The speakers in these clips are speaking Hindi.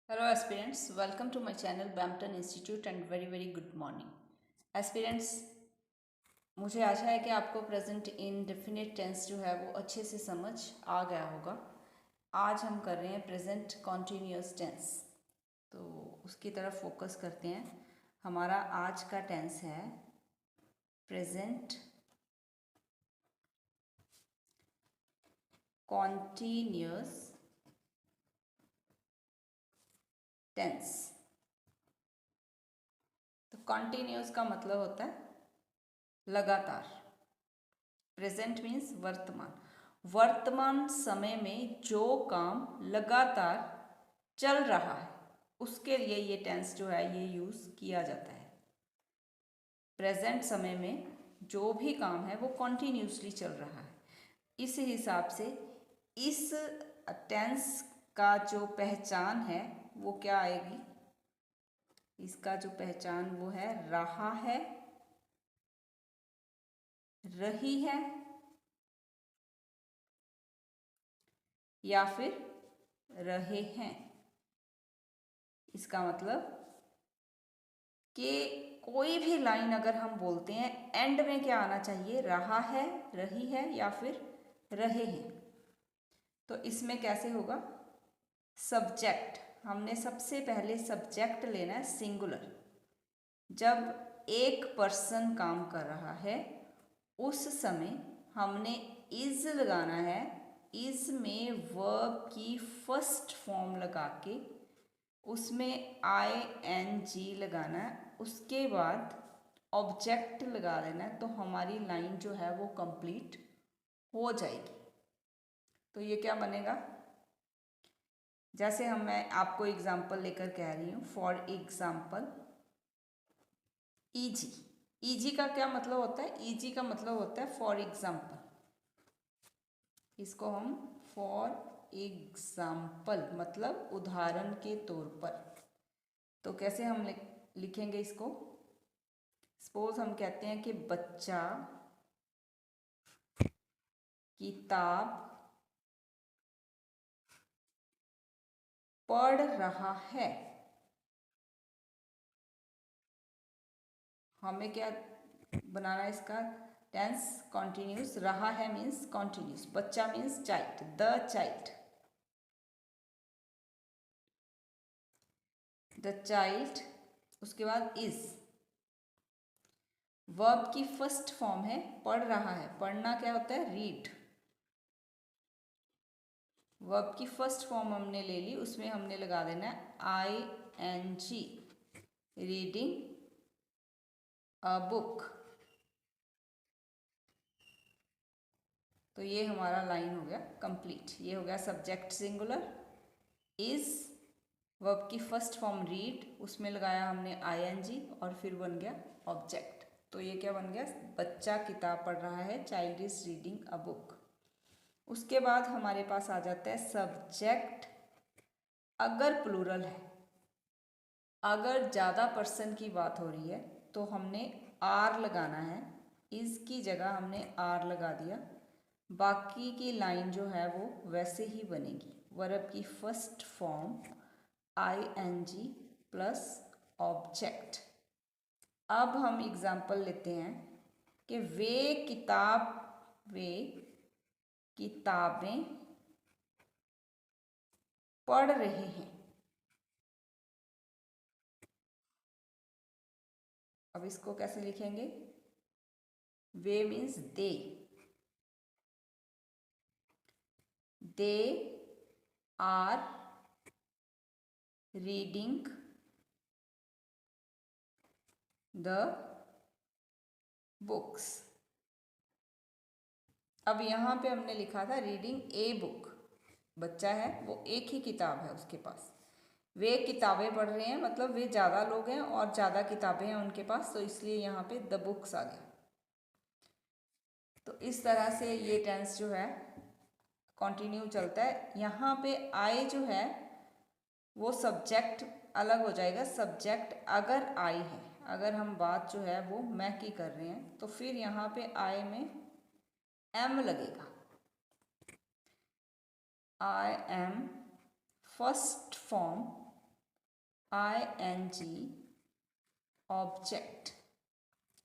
Hello aspirants, welcome to my channel Brampton Institute and very good morning. Aspirants, मुझे आशा है कि आपको प्रेजेंट इंडेफिनिट टेंस जो है वो अच्छे से समझ आ गया होगा। आज हम कर रहे हैं प्रेजेंट कॉन्टीन्यूअस टेंस, तो उसकी तरफ फोकस करते हैं। हमारा आज का टेंस है प्रेजेंट कॉन्टीन्यूअस टेंस। तो कॉन्टीन्यूअस का मतलब होता है लगातार। प्रेजेंट मीन्स वर्तमान। वर्तमान समय में जो काम लगातार चल रहा है उसके लिए ये टेंस जो है ये यूज़ किया जाता है। प्रेजेंट समय में जो भी काम है वो कॉन्टीन्यूसली चल रहा है। इस हिसाब से इस टेंस का जो पहचान है वो क्या आएगी? इसका जो पहचान वो है रहा है, रही है या फिर रहे हैं। इसका मतलब कि कोई भी लाइन अगर हम बोलते हैं एंड में क्या आना चाहिए? रहा है, रही है या फिर रहे हैं। तो इसमें कैसे होगा? सब्जेक्ट, हमने सबसे पहले सब्जेक्ट लेना है सिंगुलर। जब एक पर्सन काम कर रहा है उस समय हमने इज लगाना है। इज में वर्ब की फर्स्ट फॉर्म लगा के उसमें ING लगाना है, उसके बाद ऑब्जेक्ट लगा देना है, तो हमारी लाइन जो है वो कंप्लीट हो जाएगी। तो ये क्या बनेगा? जैसे मैं आपको एग्जांपल लेकर कह रही हूँ, फॉर एग्जांपल ईजी। ईजी का क्या मतलब होता है? ईजी का मतलब होता है फॉर एग्जांपल। इसको हम फॉर एग्जाम्पल मतलब उदाहरण के तौर पर। तो कैसे हम लिखेंगे इसको? सपोज हम कहते हैं कि बच्चा किताब पढ़ रहा है। हमें क्या बनाना है? इसका टेंस कॉन्टिन्यूस। रहा है मीन्स कॉन्टिन्यूस, बच्चा means child, the child. The child, उसके बाद इज। वर्ब की फर्स्ट फॉर्म है पढ़ रहा है। पढ़ना क्या होता है? रीड। वर्ब की फर्स्ट फॉर्म हमने ले ली, उसमें हमने लगा देना है ING, रीडिंग अ बुक। तो ये हमारा लाइन हो गया कंप्लीट। ये हो गया सब्जेक्ट सिंगुलर, इज, वर्ब की फर्स्ट फॉर्म रीड, उसमें लगाया हमने ING और फिर बन गया ऑब्जेक्ट। तो ये क्या बन गया? बच्चा किताब पढ़ रहा है, child is reading a book. उसके बाद हमारे पास आ जाता है सब्जेक्ट। अगर प्लूरल है, अगर ज़्यादा पर्सन की बात हो रही है तो हमने आर लगाना है। इस की जगह हमने आर लगा दिया। बाकी की लाइन जो है वो वैसे ही बनेगी। वर्ब की first form ING plus object. अब हम एग्जाम्पल लेते हैं कि वे किताबें पढ़ रहे हैं। अब इसको कैसे लिखेंगे? वे means they are reading the books. अब यहाँ पे हमने लिखा था रीडिंग ए बुक। बच्चा है वो एक ही किताब है उसके पास। वे किताबें पढ़ रहे हैं मतलब वे ज़्यादा लोग हैं और ज़्यादा किताबें हैं उनके पास, तो इसलिए यहाँ पे द बुक्स आ गया। तो इस तरह से ये टेंस जो है कंटिन्यू चलता है। यहाँ पे आई जो है वो सब्जेक्ट अलग हो जाएगा। सब्जेक्ट अगर आई है, अगर हम बात जो है वो मैं की कर रहे हैं, तो फिर यहाँ पे आई में एम लगेगा। I am first form ing object.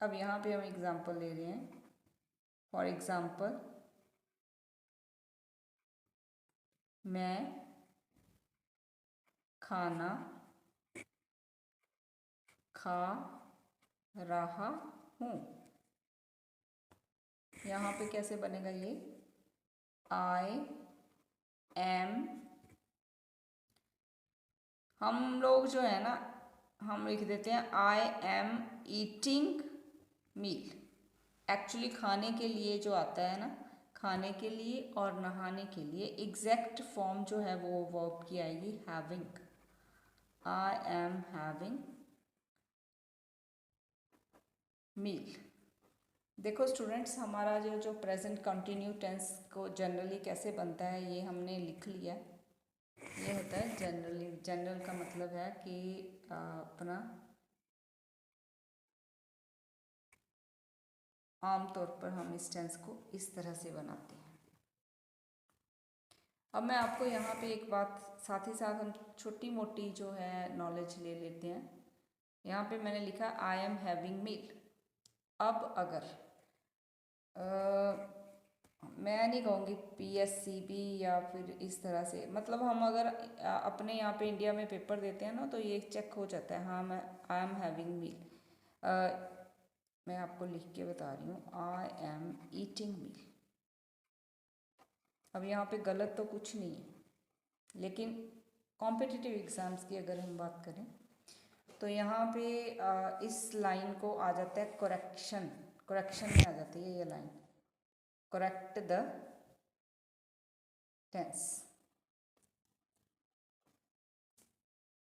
अब यहाँ पे हम एग्जाम्पल ले रहे हैं। फॉर एग्जाम्पल, मैं खाना खा रहा हूँ। यहाँ पे कैसे बनेगा ये? आई एम, हम लोग जो है ना, हम लिख देते हैं I am eating meal. Actually खाने के लिए जो आता है ना, खाने के लिए और नहाने के लिए एग्जैक्ट फॉर्म जो है वो वर्ब की आएगी हैविंग। आई एम हैविंग मील। देखो स्टूडेंट्स, हमारा जो प्रेजेंट कंटिन्यू टेंस को जनरली कैसे बनता है ये हमने लिख लिया। ये होता है जनरली। जनरल का मतलब है कि अपना आमतौर पर हम इस टेंस को इस तरह से बनाते हैं। अब मैं आपको यहाँ पे एक बात, साथ ही साथ हम छोटी मोटी जो है नॉलेज ले लेते हैं। यहाँ पे मैंने लिखा आई एम हैविंग मील। अब अगर मैं नहीं कहूँगी PSCB या फिर इस तरह से, मतलब हम अगर अपने यहाँ पे इंडिया में पेपर देते हैं ना तो ये चेक हो जाता है, हाँ मैं आई एम हैविंग मील। मैं आपको लिख के बता रही हूँ, आई एम ईटिंग मील। अब यहाँ पे गलत तो कुछ नहीं है, लेकिन कॉम्पिटिटिव एग्ज़ाम्स की अगर हम बात करें तो यहाँ पे इस लाइन को आ जाता है करेक्शन। करेक्शन में आ जाती है ये line, correct the tense.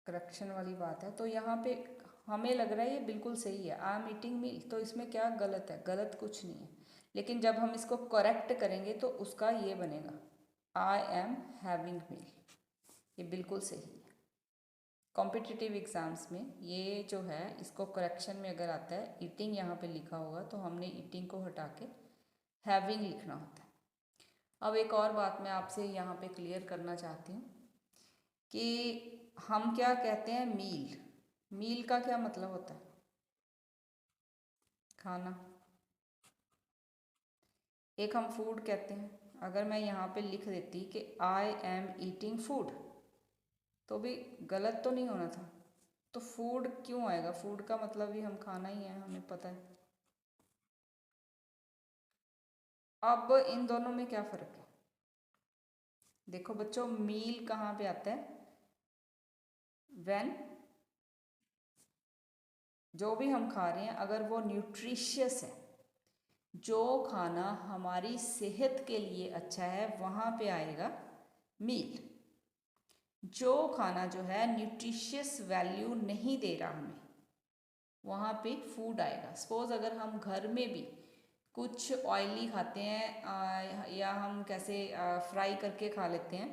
Correction वाली बात है। तो यहाँ पे हमें लग रहा है ये बिल्कुल सही है, आई एम ईटिंग मील, तो इसमें क्या गलत है? गलत कुछ नहीं है। लेकिन जब हम इसको करेक्ट करेंगे तो उसका ये बनेगा आई एम हैविंग मील। ये बिल्कुल सही है। कॉम्पिटिटिव एग्ज़ाम्स में ये जो है, इसको करेक्शन में अगर आता है ईटिंग यहाँ पे लिखा होगा तो हमने ईटिंग को हटा के हैविंग लिखना होता है। अब एक और बात मैं आपसे यहाँ पे क्लियर करना चाहती हूँ कि हम क्या कहते हैं मील। मील का क्या मतलब होता है? खाना। एक हम फूड कहते हैं। अगर मैं यहाँ पे लिख देती कि आई एम ईटिंग फूड तो भी गलत तो नहीं होना था। तो फूड क्यों आएगा? फूड का मतलब भी हम खाना ही है, हमें पता है। अब इन दोनों में क्या फ़र्क है? देखो बच्चों, मील कहाँ पे आता है? व्हेन जो भी हम खा रहे हैं अगर वो न्यूट्रिशियस है, जो खाना हमारी सेहत के लिए अच्छा है, वहाँ पे आएगा मील। जो खाना जो है न्यूट्रिशियस वैल्यू नहीं दे रहा हमें, वहाँ पे फूड आएगा। सपोज़ अगर हम घर में भी कुछ ऑयली खाते हैं या हम कैसे फ्राई करके खा लेते हैं,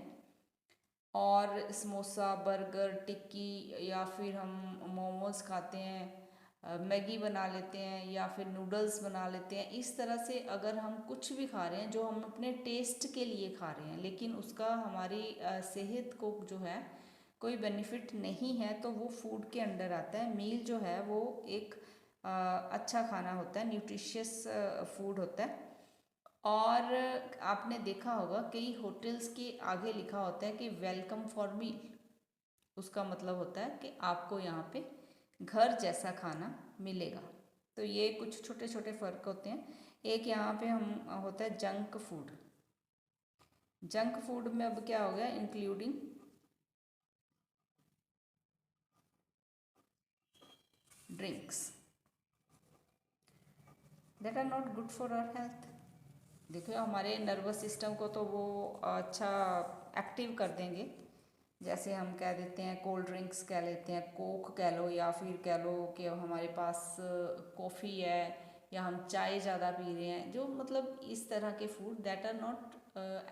और समोसा, बर्गर, टिक्की, या फिर हम मोमोज़ खाते हैं, मैगी बना लेते हैं, या फिर नूडल्स बना लेते हैं। इस तरह से अगर हम कुछ भी खा रहे हैं जो हम अपने टेस्ट के लिए खा रहे हैं, लेकिन उसका हमारी सेहत को जो है कोई बेनिफिट नहीं है, तो वो फूड के अंडर आता है। मील जो है वो एक अच्छा खाना होता है, न्यूट्रिशियस फूड होता है। और आपने देखा होगा कई होटल्स के आगे लिखा होता है कि वेलकम फॉर मील। उसका मतलब होता है कि आपको यहाँ पे घर जैसा खाना मिलेगा। तो ये कुछ छोटे छोटे फ़र्क होते हैं। एक यहाँ पे हम होता है जंक फूड। जंक फूड में अब क्या हो गया? Including drinks that are not good for our health. देखो हमारे नर्वस सिस्टम को तो वो अच्छा एक्टिव कर देंगे। जैसे हम कह देते हैं कोल्ड ड्रिंक्स कह लेते हैं, कोक कह लो, या फिर कह लो कि हमारे पास कॉफ़ी है, या हम चाय ज़्यादा पी रहे हैं, जो मतलब इस तरह के food that are not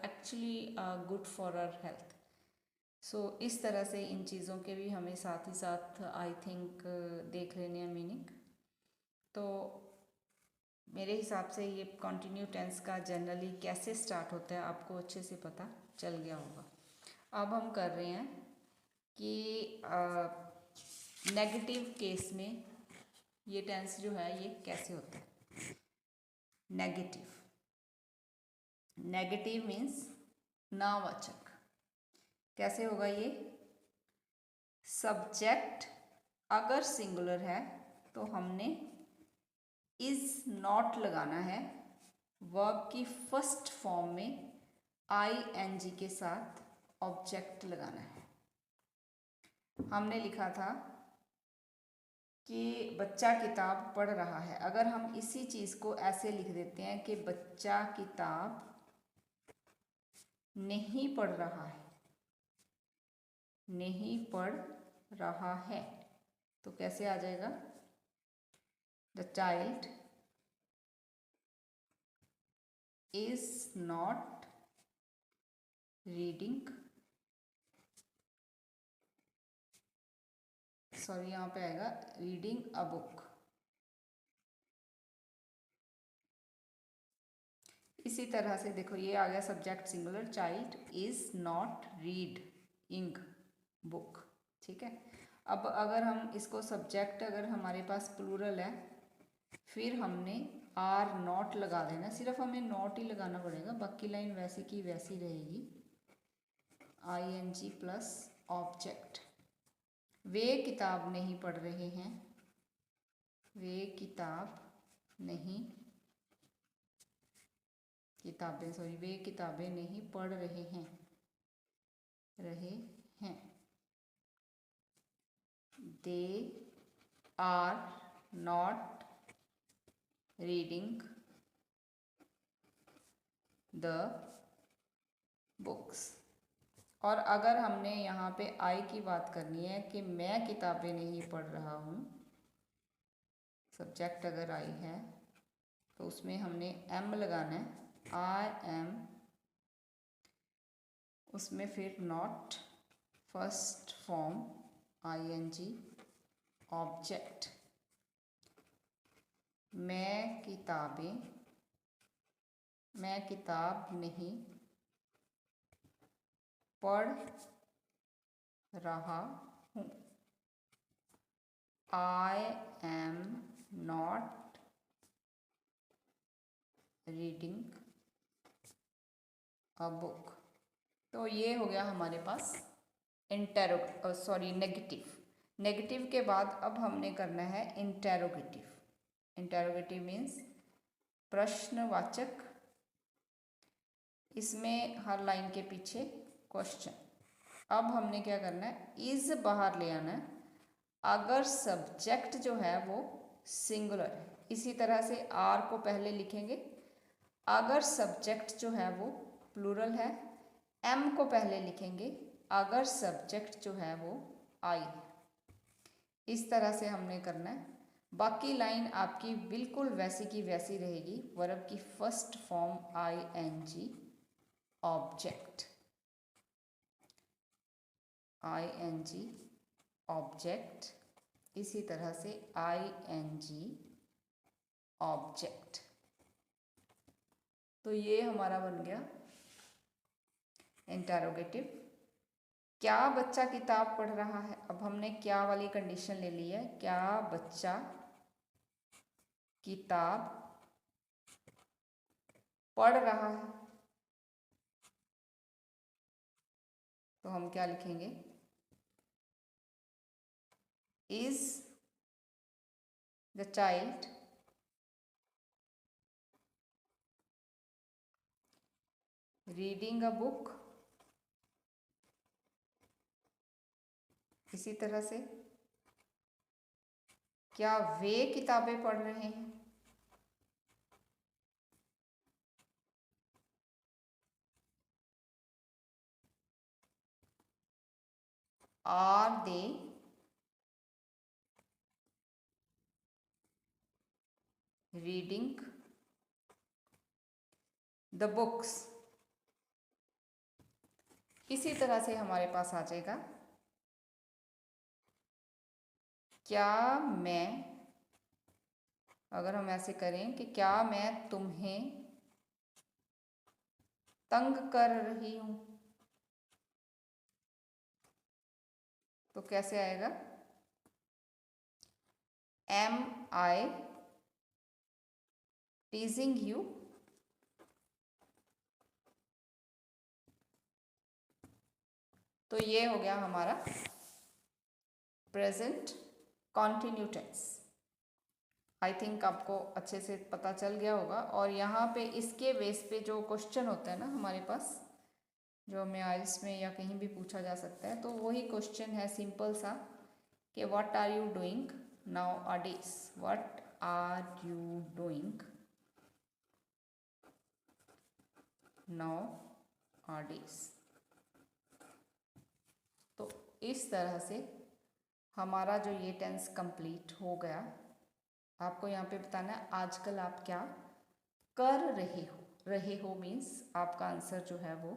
actually good for our health. So इस तरह से इन चीज़ों के भी हमें साथ ही साथ आई थिंक देख लेने हैं मीनिंग। तो मेरे हिसाब से ये कंटिन्यू टेंस का जनरली कैसे स्टार्ट होता है आपको अच्छे से पता चल गया होगा। अब हम कर रहे हैं कि नेगेटिव केस में ये टेंस जो है ये कैसे होता है? नेगेटिव, नेगेटिव मीन्स नावाचक। कैसे होगा ये? सब्जेक्ट अगर सिंगुलर है तो हमने इज नॉट लगाना है, वर्ब की फर्स्ट फॉर्म में ing के साथ ऑब्जेक्ट लगाना है। हमने लिखा था कि बच्चा किताब पढ़ रहा है। अगर हम इसी चीज़ को ऐसे लिख देते हैं कि बच्चा किताब नहीं पढ़ रहा है, नहीं पढ़ रहा है, तो कैसे आ जाएगा? The child is not reading, sorry यहाँ पे आएगा रीडिंग अ बुक। इसी तरह से देखो ये आ गया subject singular, child is not reading book. ठीक है। अब अगर हम इसको सब्जेक्ट अगर हमारे पास प्लूरल है, फिर हमने आर नॉट लगा देना, सिर्फ हमें नॉट ही लगाना पड़ेगा, बाकी लाइन वैसी की वैसी रहेगी। ing plus object. वे किताब नहीं पढ़ रहे हैं, वे किताब नहीं किताबें सॉरी वे किताबें नहीं पढ़ रहे हैं, रहे हैं। They are not reading the books. और अगर हमने यहाँ पे आई की बात करनी है कि मैं किताबें नहीं पढ़ रहा हूँ, सब्जेक्ट अगर आई है तो उसमें हमने एम लगाना है, आई एम, उसमें फिर not, first form ing, object. मैं किताब नहीं पढ़ रहा हूँ, I am not reading a book. तो ये हो गया हमारे पास नेगेटिव। नेगेटिव के बाद अब हमने करना है इंटेरोगेटिव। इंटेरोगेटिव मीन्स प्रश्नवाचक, इसमें हर लाइन के पीछे क्वेश्चन। अब हमने क्या करना है, इज बाहर ले आना है अगर सब्जेक्ट जो है वो सिंगुलर है। इसी तरह से आर को पहले लिखेंगे अगर सब्जेक्ट जो है वो प्लूरल है, एम को पहले लिखेंगे अगर सब्जेक्ट जो है वो आई है। इस तरह से हमने करना है। बाकी लाइन आपकी बिल्कुल वैसी की वैसी रहेगी। वर्ब की first form ing, object, ing object, इसी तरह से ing ऑब्जेक्ट। तो ये हमारा बन गया इंटेरोगेटिव। क्या बच्चा किताब पढ़ रहा है? अब हमने क्या वाली कंडीशन ले ली है, क्या बच्चा किताब पढ़ रहा है, तो हम क्या लिखेंगे, is the child reading a book. इसी तरह से क्या वे किताबें पढ़ रहे हैं, are they reading the books. इसी तरह से हमारे पास आ जाएगा क्या मैं, अगर हम ऐसे करें कि क्या मैं तुम्हें तंग कर रही हूं, तो कैसे आएगा, एम आई टीजिंग यू? तो ये हो गया हमारा present continue tense. I think आपको अच्छे से पता चल गया होगा। और यहाँ पे इसके बेस पे जो क्वेश्चन होता है ना हमारे पास, जो हमें आइल्स में या कहीं भी पूछा जा सकता है, तो वही क्वेश्चन है सिंपल सा कि what are you doing nowadays, what are you doing nowadays. तो इस तरह से हमारा जो ये टेंस कंप्लीट हो गया। आपको यहाँ पे बताना है आजकल आप क्या कर रहे हो। रहे हो मीन्स आपका आंसर जो है वो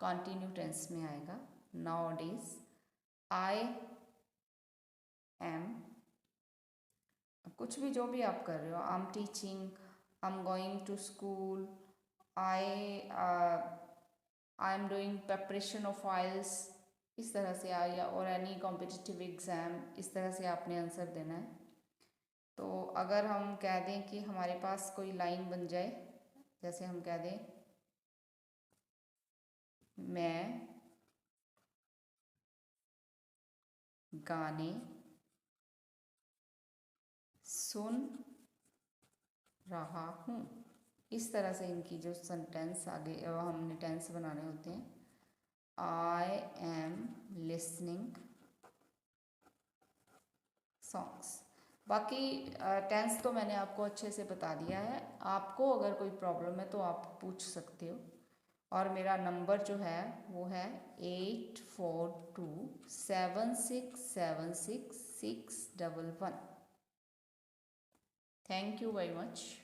कॉन्टिन्यू टेंस में आएगा। नाउ डेज आई एम, कुछ भी जो भी आप कर रहे हो, I am teaching, I am going to school, I am doing preparation of IELTS, इस तरह से आया, और एनी कॉम्पिटिटिव एग्ज़ाम, इस तरह से आपने आंसर देना है। तो अगर हम कह दें कि हमारे पास कोई लाइन बन जाए, जैसे हम कह दें मैं गाने सुन रहा हूँ, इस तरह से इनकी जो सेंटेंस आगे हमने टेंस बनाने होते हैं। I am listening songs. बाकी टेंस तो मैंने आपको अच्छे से बता दिया है। आपको अगर कोई प्रॉब्लम है तो आप पूछ सकते हो। और मेरा नंबर जो है वो है 8427676611। Thank you very much.